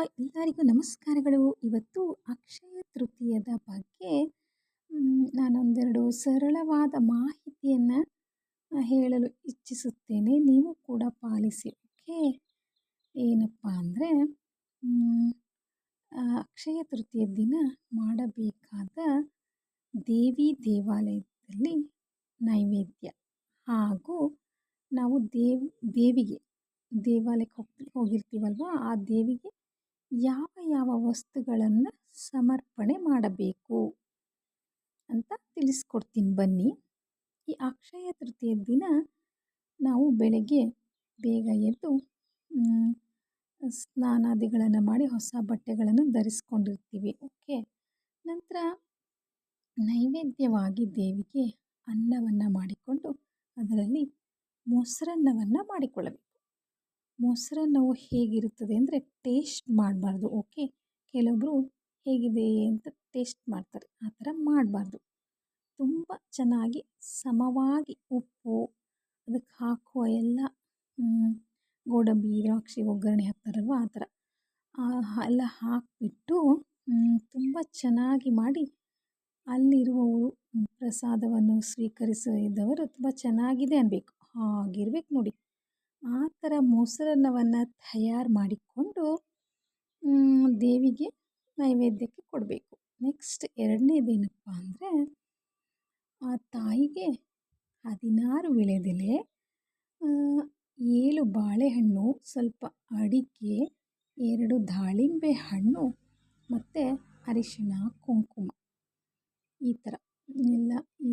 ಎಲ್ಲರಿಗೂ ನಮಸ್ಕಾರಗಳು. ಇವತ್ತು ಅಕ್ಷಯ ತೃತೀಯದ ಬಗ್ಗೆ ನಾನೊಂದೆರಡು ಸರಳವಾದ ಮಾಹಿತಿಯನ್ನು ಹೇಳಲು ಇಚ್ಛಿಸುತ್ತೇನೆ. ನೀವು ಕೂಡ ಪಾಲಿಸಿ. ಓಕೆ. ಏನಪ್ಪ ಅಂದರೆ ಅಕ್ಷಯ ತೃತೀಯ ದಿನ ಮಾಡಬೇಕಾದ ದೇವಿ ದೇವಾಲಯದಲ್ಲಿ ನೈವೇದ್ಯ ಹಾಗೂ ನಾವು ದೇವಿಗೆ ದೇವಾಲಯಕ್ಕೆ ಹೋಗಿರ್ತೀವಲ್ವ, ಆ ದೇವಿಗೆ ಯಾವ ಯಾವ ವಸ್ತುಗಳನ್ನು ಸಮರ್ಪಣೆ ಮಾಡಬೇಕು ಅಂತ ತಿಳಿಸ್ಕೊಡ್ತೀನಿ ಬನ್ನಿ. ಈ ಅಕ್ಷಯ ತೃತೀಯ ದಿನ ನಾವು ಬೆಳಗ್ಗೆ ಬೇಗ ಎದ್ದು ಸ್ನಾನಾದಿಗಳನ್ನು ಮಾಡಿ ಹೊಸ ಬಟ್ಟೆಗಳನ್ನು ಧರಿಸ್ಕೊಂಡಿರ್ತೀವಿ. ಓಕೆ. ನಂತರ ನೈವೇದ್ಯವಾಗಿ ದೇವಿಗೆ ಅನ್ನವನ್ನು ಮಾಡಿಕೊಂಡು ಅದರಲ್ಲಿ ಮೊಸರನ್ನವನ್ನು ಮಾಡಿಕೊಳ್ಳಬೇಕು. ಮೊಸರನ್ನವು ಹೇಗಿರುತ್ತದೆ ಅಂದರೆ ಟೇಸ್ಟ್ ಮಾಡಬಾರ್ದು. ಓಕೆ. ಕೆಲವೊಬ್ಬರು ಹೇಗಿದೆ ಅಂತ ಟೇಸ್ಟ್ ಮಾಡ್ತಾರೆ, ಆ ಥರ ಮಾಡಬಾರ್ದು. ತುಂಬ ಚೆನ್ನಾಗಿ ಸಮವಾಗಿ ಉಪ್ಪು, ಅದಕ್ಕೆ ಹಾಕುವ ಎಲ್ಲ ಗೋಡಂಬಿ, ದ್ರಾಕ್ಷಿ ಒಗ್ಗರಣೆ ಹಾಕ್ತಾರಲ್ವ, ಆ ಥರ ಎಲ್ಲ ಹಾಕಿಬಿಟ್ಟು ತುಂಬ ಚೆನ್ನಾಗಿ ಮಾಡಿ ಅಲ್ಲಿರುವವರು ಪ್ರಸಾದವನ್ನು ಸ್ವೀಕರಿಸಿದವರು ತುಂಬ ಚೆನ್ನಾಗಿದೆ ಅನ್ನಬೇಕು. ಹಾಗಿರ್ಬೇಕು ನೋಡಿ. ಆ ಥರ ಮೊಸರನ್ನವನ್ನು ತಯಾರು ಮಾಡಿಕೊಂಡು ದೇವಿಗೆ ನೈವೇದ್ಯಕ್ಕೆ ಕೊಡಬೇಕು. ನೆಕ್ಸ್ಟ್ ಎರಡನೇದೇನಪ್ಪ ಅಂದರೆ ಆ ತಾಯಿಗೆ 16 ವೀಳ್ಯದೆಲೆ, 7 ಬಾಳೆಹಣ್ಣು, ಸ್ವಲ್ಪ ಅಡಿಕೆ, 2 ದಾಳಿಂಬೆ ಹಣ್ಣು ಮತ್ತು ಅರಿಶಿಣ, ಕುಂಕುಮ, ಈ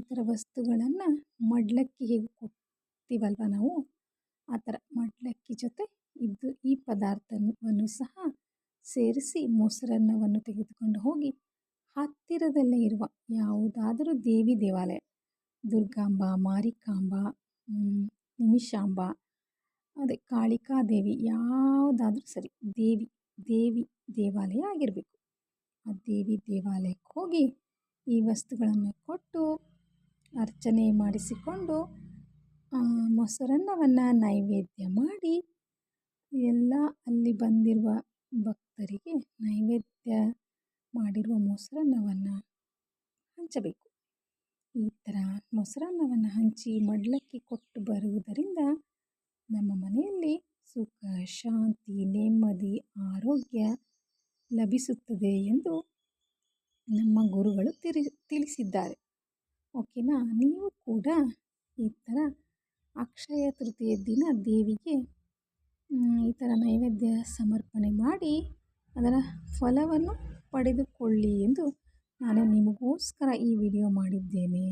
ಥರ ವಸ್ತುಗಳನ್ನು ಮಡ್ಲಕ್ಕಿ ಹೇಗೆ ಕೊಡ್ತೀವಲ್ವ ನಾವು, ಆ ಥರ ಮಡ್ಲಕ್ಕಿ ಜೊತೆ ಈ ಪದಾರ್ಥವನ್ನು ಸಹ ಸೇರಿಸಿ ಮೊಸರನ್ನವನ್ನು ತೆಗೆದುಕೊಂಡು ಹೋಗಿ ಹತ್ತಿರದಲ್ಲೇ ಇರುವ ಯಾವುದಾದರೂ ದೇವಿ ದೇವಾಲಯ, ದುರ್ಗಾಂಬ, ಮಾರಿಕಾಂಬ, ನಿಮಿಷಾಂಬ, ಅದೇ ಕಾಳಿಕಾದೇವಿ, ಯಾವುದಾದ್ರೂ ಸರಿ, ದೇವಿ ದೇವಾಲಯ ಆಗಿರಬೇಕು. ಆ ದೇವಿ ದೇವಾಲಯಕ್ಕೆ ಹೋಗಿ ಈ ವಸ್ತುಗಳನ್ನು ಕೊಟ್ಟು ಅರ್ಚನೆ ಮಾಡಿಸಿಕೊಂಡು ಮೊಸರನ್ನವನ್ನು ನೈವೇದ್ಯ ಮಾಡಿ ಎಲ್ಲ ಅಲ್ಲಿ ಬಂದಿರುವ ಭಕ್ತರಿಗೆ ನೈವೇದ್ಯ ಮಾಡಿರುವ ಮೊಸರನ್ನವನ್ನು ಹಂಚಬೇಕು. ಈ ಥರ ಮೊಸರನ್ನವನ್ನು ಹಂಚಿ ಮಡ್ಲಕ್ಕಿ ಕೊಟ್ಟು ಬರುವುದರಿಂದ ನಮ್ಮ ಮನೆಯಲ್ಲಿ ಸುಖ, ಶಾಂತಿ, ನೆಮ್ಮದಿ, ಆರೋಗ್ಯ ಲಭಿಸುತ್ತದೆ ಎಂದು ನಮ್ಮ ಗುರುಗಳು ತಿಳಿಸಿದ್ದಾರೆ. ಓಕೆನಾ. ನೀವು ಕೂಡ ಈ ಥರ ಅಕ್ಷಯ ತೃತೀಯ ದಿನ ದೇವಿಗೆ ಈ ಥರ ನೈವೇದ್ಯ ಸಮರ್ಪಣೆ ಮಾಡಿ ಅದರ ಫಲವನ್ನು ಪಡೆದುಕೊಳ್ಳಿ ಎಂದು ನಾನು ನಿಮಗೋಸ್ಕರ ಈ ವಿಡಿಯೋ ಮಾಡಿದ್ದೇನೆ.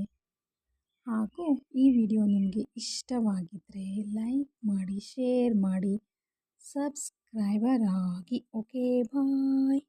ಹಾಗೂ ಈ ವಿಡಿಯೋ ನಿಮಗೆ ಇಷ್ಟವಾಗಿದ್ದರೆ ಲೈಕ್ ಮಾಡಿ, ಶೇರ್ ಮಾಡಿ, ಸಬ್ಸ್ಕ್ರೈಬರ್ ಆಗಿ. ಓಕೆ, ಬಾಯ್.